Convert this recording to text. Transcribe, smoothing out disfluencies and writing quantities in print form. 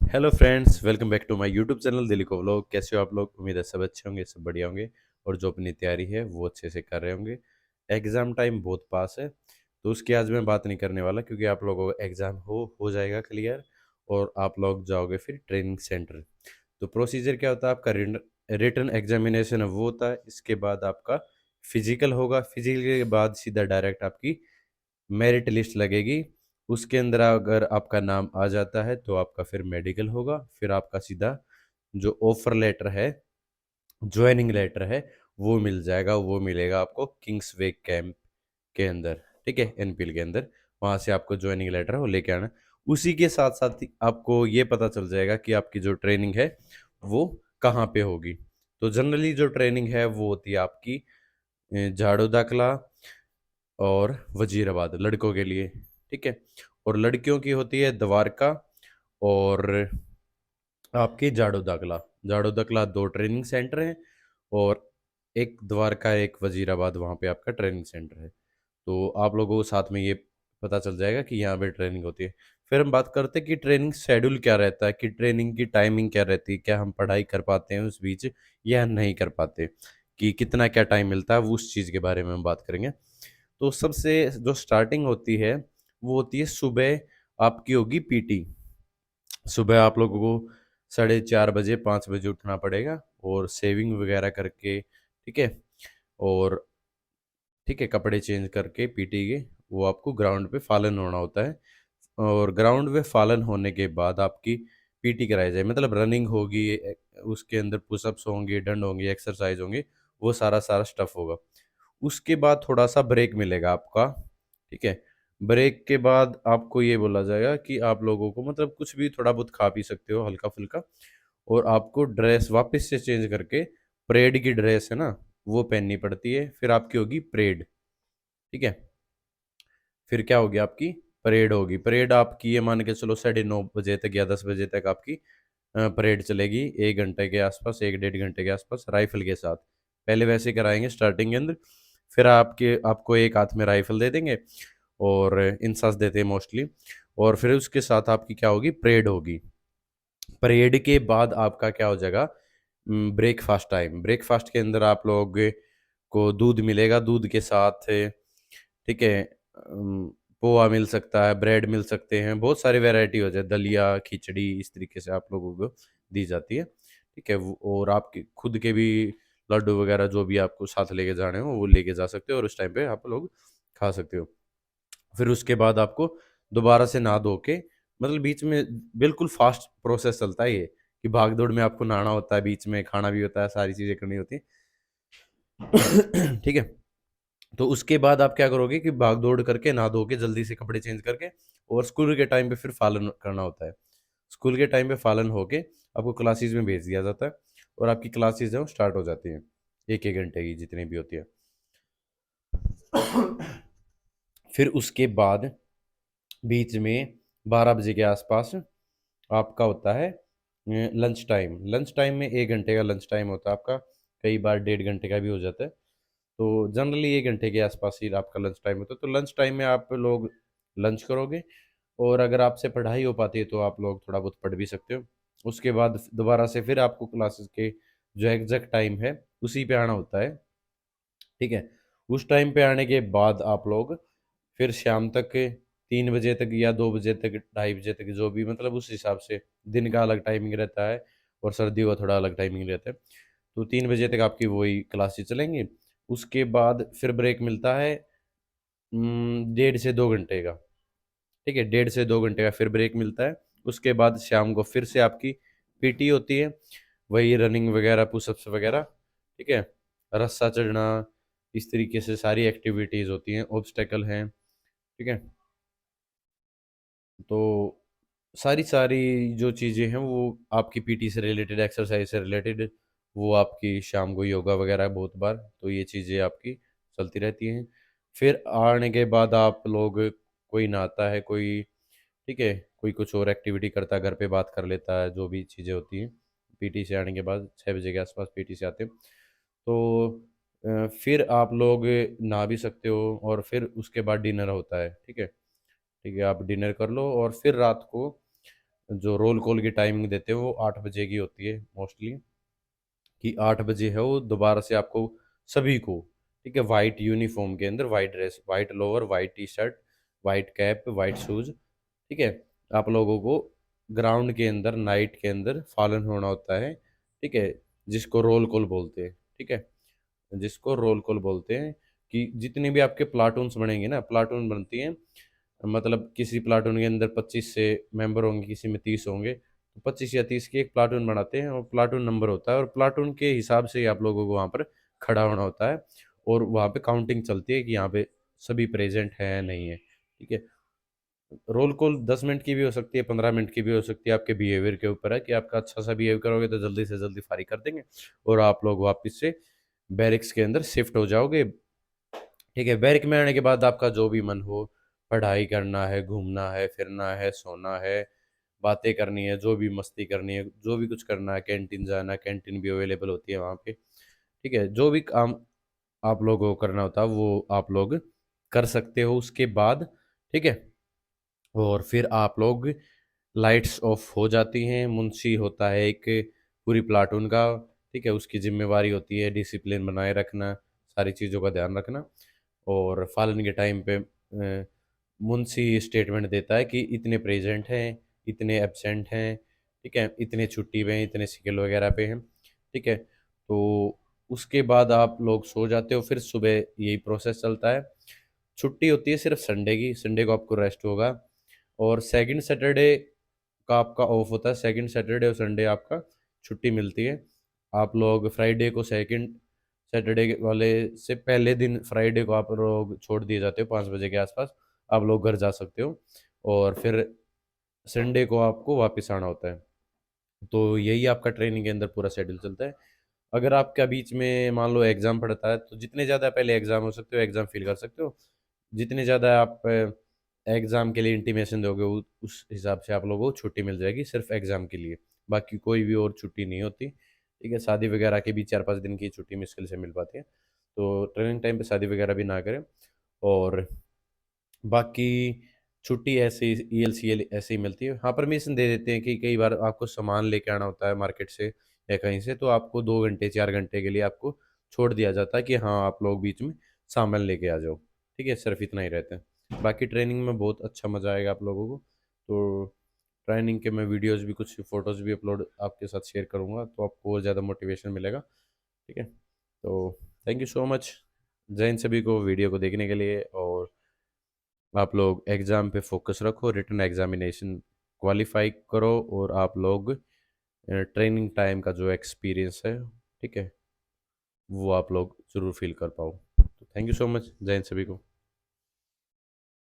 Hello friends, welcome back to my YouTube channel Delhi को vlog. कैसे हो आप लोग? उम्मीद है सब अच्छे होंगे, सब बढ़िया होंगे और जो अपनी तैयारी है वो अच्छे से कर रहे होंगे। एग्ज़ाम टाइम बहुत पास है, तो उसकी आज मैं बात नहीं करने वाला क्योंकि आप लोगों को एग्ज़ाम हो जाएगा क्लियर और आप लोग जाओगे फिर ट्रेनिंग सेंटर। तो प्रोसीजर क्या होता है आपका? रिटन एग्जामिनेशन वो होता है, इसके बाद आपका फिजिकल होगा। फिजिकल के बाद सीधा डायरेक्ट आपकी मेरिट लिस्ट लगेगी। उसके अंदर अगर आपका नाम आ जाता है तो आपका फिर मेडिकल होगा, फिर आपका सीधा जो ऑफर लेटर है, ज्वाइनिंग लेटर है, वो मिल जाएगा। वो मिलेगा आपको किंग्स वे कैंप के अंदर, ठीक है, एनपीएल के अंदर। वहाँ से आपको ज्वाइनिंग लेटर है वो लेके आना। उसी के साथ साथ ही आपको ये पता चल जाएगा कि आपकी जो ट्रेनिंग है वो कहाँ पे होगी। तो जनरली जो ट्रेनिंग है वो होती है आपकी झाड़ू दाखला और वजीराबाद लड़कों के लिए, ठीक है। और लड़कियों की होती है द्वारका और आपकी जाड़ो दाखला दो ट्रेनिंग सेंटर हैं। और एक द्वारका एक वजीराबाद, वहाँ पे आपका ट्रेनिंग सेंटर है। तो आप लोगों को साथ में ये पता चल जाएगा कि यहाँ पे ट्रेनिंग होती है। फिर हम बात करते हैं कि ट्रेनिंग शेड्यूल क्या रहता है, कि ट्रेनिंग की टाइमिंग क्या रहती है, क्या हम पढ़ाई कर पाते हैं उस बीच या नहीं कर पाते, कि कितना क्या टाइम मिलता है, वो उस चीज़ के बारे में हम बात करेंगे। तो सबसे जो स्टार्टिंग होती है वो होती है सुबह। आपकी होगी पीटी। सुबह आप लोगों को 4:30 बजे 5 बजे उठना पड़ेगा और सेविंग वगैरह करके, ठीक है। और ठीक है, कपड़े चेंज करके पीटी के वो आपको ग्राउंड पे फालन होना होता है। और ग्राउंड पे फालन होने के बाद आपकी पीटी कराई जाए, मतलब रनिंग होगी, उसके अंदर पुशअप्स होंगे, डंड होंगे, एक्सरसाइज होंगे, वो सारा सारा स्टफ होगा। उसके बाद थोड़ा सा ब्रेक मिलेगा आपका, ठीक है। ब्रेक के बाद आपको ये बोला जाएगा कि आप लोगों को मतलब कुछ भी थोड़ा बहुत खा पी सकते हो हल्का फुल्का। और आपको ड्रेस वापस से चेंज करके परेड की ड्रेस है ना, वो पहननी पड़ती है। फिर आपकी होगी परेड, ठीक है। फिर क्या होगी आपकी? परेड होगी। परेड आपकी ये मान के चलो 9:30 बजे तक या 10 बजे तक आपकी परेड चलेगी। 1 घंटे के आसपास, 1 डेढ़ घंटे के आसपास, राइफल के साथ। पहले वैसे कराएंगे स्टार्टिंग के अंदर। फिर आपको एक हाथ में राइफल दे देंगे और इंसास देते हैं मोस्टली। और फिर उसके साथ आपकी क्या होगी? परेड होगी। परेड के बाद आपका क्या हो जाएगा? Breakfast time. ब्रेकफास्ट के अंदर आप लोग को दूध मिलेगा, दूध के साथ, ठीक है, पोहा मिल सकता है, ब्रेड मिल सकते हैं, बहुत सारी वैरायटी हो जाए, दलिया, खिचड़ी, इस तरीके से आप लोगों को दी जाती है, ठीक है। और आपके खुद के भी लड्डू वगैरह जो भी आपको साथ लेके जाने हो वो लेके जा सकते हो और उस टाइम पे आप लोग खा सकते हो। फिर उसके बाद आपको दोबारा से नहा धो के, मतलब बीच में बिल्कुल फास्ट प्रोसेस चलता है ये, कि भाग दौड़ में आपको नहाना होता है, बीच में खाना भी होता है, सारी चीज़ें करनी होती है। ठीक है। तो उसके बाद आप क्या करोगे कि भाग दौड़ करके नहा धो के जल्दी से कपड़े चेंज करके, और स्कूल के टाइम पे फिर फालन करना होता है। स्कूल के टाइम पे फालन होके आपको क्लासेस में भेज दिया जाता है और आपकी क्लासेस जो स्टार्ट हो जाती हैं, 1 1 घंटे की जितनी भी होती है। फिर उसके बाद बीच में 12 बजे के आसपास आपका होता है लंच टाइम। लंच टाइम में 1 घंटे का लंच टाइम होता है आपका, कई बार 1.5 घंटे का भी हो जाता है। तो जनरली 1 घंटे के आसपास ही आपका लंच टाइम होता है। तो लंच टाइम में आप लोग लंच करोगे और अगर आपसे पढ़ाई हो पाती है तो आप लोग थोड़ा बहुत पढ़ भी सकते हो। उसके बाद दोबारा से फिर आपको क्लासेस के जो एग्जैक्ट टाइम है उसी पे आना होता है, ठीक है। उस टाइम पे आने के बाद आप लोग फिर शाम तक 3 बजे तक या 2 बजे तक, 2:30 बजे तक, जो भी मतलब उस हिसाब से दिन का अलग टाइमिंग रहता है और सर्दियों का थोड़ा अलग टाइमिंग रहता है। तो 3 बजे तक आपकी वही क्लासेस चलेंगी। उसके बाद फिर ब्रेक मिलता है 1.5 से 2 घंटे का, ठीक है। 1.5 से 2 घंटे का फिर ब्रेक मिलता है। उसके बाद शाम को फिर से आपकी पीटी होती है, वही रनिंग वगैरह, पुशअप्स वगैरह, ठीक है, रस्सा चढ़ना, इस तरीके से सारी एक्टिविटीज़ होती हैं, ऑब्स्टेकल हैं, ठीक है। तो सारी सारी जो चीज़ें हैं वो आपकी पीटी से रिलेटेड, एक्सरसाइज से रिलेटेड, वो आपकी शाम को योगा वगैरह बहुत बार, तो ये चीज़ें आपकी चलती रहती हैं। फिर आने के बाद आप लोग, कोई नहाता है, कोई, ठीक है, कोई कुछ और एक्टिविटी करता है, घर पे बात कर लेता है, जो भी चीज़ें होती हैं। पीटी से आने के बाद 6 बजे के आसपास पीटी से आते हैं। तो फिर आप लोग नहा भी सकते हो और फिर उसके बाद डिनर होता है, ठीक है। ठीक है, आप डिनर कर लो और फिर रात को जो रोल कॉल की टाइमिंग देते हैं वो 8 बजे की होती है मोस्टली, कि 8 बजे है वो दोबारा से आपको सभी को, ठीक है, वाइट यूनिफॉर्म के अंदर, white dress, white lower, white T shirt, white cap, white shoes, ठीक है, आप लोगों को ग्राउंड के अंदर नाइट के अंदर फॉलन होना होता है, ठीक है, जिसको रोल कॉल बोलते हैं, ठीक है, जिसको रोल कॉल बोलते हैं, कि जितने भी आपके प्लाटून्स बनेंगे ना, प्लाटून बनती हैं, मतलब किसी प्लाटून के अंदर 25 से मेंबर होंगे, किसी में 30 होंगे, तो 25 या 30 की एक प्लाटून बनाते हैं, और प्लाटून नंबर होता है, और प्लाटून के हिसाब से ही आप लोगों को वहाँ पर खड़ा होना होता है, और वहाँ पे काउंटिंग चलती है कि यहाँ पे सभी प्रेजेंट हैं या नहीं है, ठीक है। रोल कॉल 10 मिनट की भी हो सकती है, 15 मिनट की भी हो सकती है, आपके बिहेवियर के ऊपर है, कि आपका अच्छा सा बिहेव करोगे तो जल्दी से जल्दी फारिग कर देंगे, और आप लोग वापस से बैरिक्स के अंदर शिफ्ट हो जाओगे, ठीक है। बैरिक में आने के बाद आपका जो भी मन हो, पढ़ाई करना है, घूमना है, फिरना है, सोना है, बातें करनी है, जो भी मस्ती करनी है, जो भी कुछ करना है, कैंटीन जाना है, कैंटीन भी अवेलेबल होती है वहाँ पे, ठीक है, जो भी काम आप लोगों को करना होता है वो आप लोग कर सकते हो उसके बाद, ठीक है। और फिर आप लोग, लाइट्स ऑफ हो जाती हैं, मुंशी होता है एक पूरी प्लाटून का, ठीक है, उसकी जिम्मेवारी होती है डिसिप्लिन बनाए रखना, सारी चीज़ों का ध्यान रखना, और फालन के टाइम पे मुंशी स्टेटमेंट देता है कि इतने प्रेजेंट हैं, इतने एब्सेंट हैं, ठीक है, इतने छुट्टी पे हैं, इतने सिकल वगैरह पे हैं, ठीक है। तो उसके बाद आप लोग सो जाते हो, फिर सुबह यही प्रोसेस चलता है। छुट्टी होती है सिर्फ संडे की, संडे को आपको रेस्ट होगा, और सेकंड सैटरडे का आपका ऑफ होता है, सेकंड सैटरडे और संडे आपका छुट्टी मिलती है। आप लोग फ्राइडे को, सेकंड सैटरडे वाले से पहले दिन फ्राइडे को आप लोग छोड़ दिए जाते हो, 5 बजे के आसपास आप लोग घर जा सकते हो, और फिर संडे को आपको वापस आना होता है। तो यही आपका ट्रेनिंग के अंदर पूरा शेड्यूल चलता है। अगर आपका बीच में मान लो एग्ज़ाम पड़ता है, तो जितने ज़्यादा पहले एग्ज़ाम हो सकते हो एग्ज़ाम फिल कर सकते हो, जितने ज़्यादा आप एग्ज़ाम के लिए इंटीमेशन दोगे उस हिसाब से आप लोगों को छुट्टी मिल जाएगी सिर्फ एग्ज़ाम के लिए, बाकी कोई भी और छुट्टी नहीं होती, ठीक है। शादी वगैरह की भी 4-5 दिन की छुट्टी मुश्किल से मिल पाती है, तो ट्रेनिंग टाइम पे शादी वगैरह भी ना करें। और बाकी छुट्टी ऐसे ही ईएलसीएल ऐसे ही मिलती है। हाँ, परमिशन दे देते हैं कि कई बार आपको सामान लेके आना होता है मार्केट से या कहीं से, तो आपको 2 घंटे 4 घंटे के लिए आपको छोड़ दिया जाता है कि हाँ आप लोग बीच में सामान लेके आ जाओ, ठीक है, सिर्फ इतना ही रहता है। बाकी ट्रेनिंग में बहुत अच्छा मज़ा आएगा आप लोगों को। तो ट्रेनिंग के मैं वीडियोज़ भी, कुछ फ़ोटोज़ भी अपलोड आपके साथ शेयर करूँगा, तो आपको और ज़्यादा मोटिवेशन मिलेगा, ठीक है। तो थैंक यू सो मच जय हिंद सभी को वीडियो को देखने के लिए, और आप लोग एग्ज़ाम पे फोकस रखो, रिटन एग्जामिनेशन क्वालिफाई करो, और आप लोग ट्रेनिंग टाइम का जो एक्सपीरियंस है, ठीक है, वो आप लोग ज़रूर फील कर पाओ। तो थैंक यू सो मच, जय हिंद सभी को।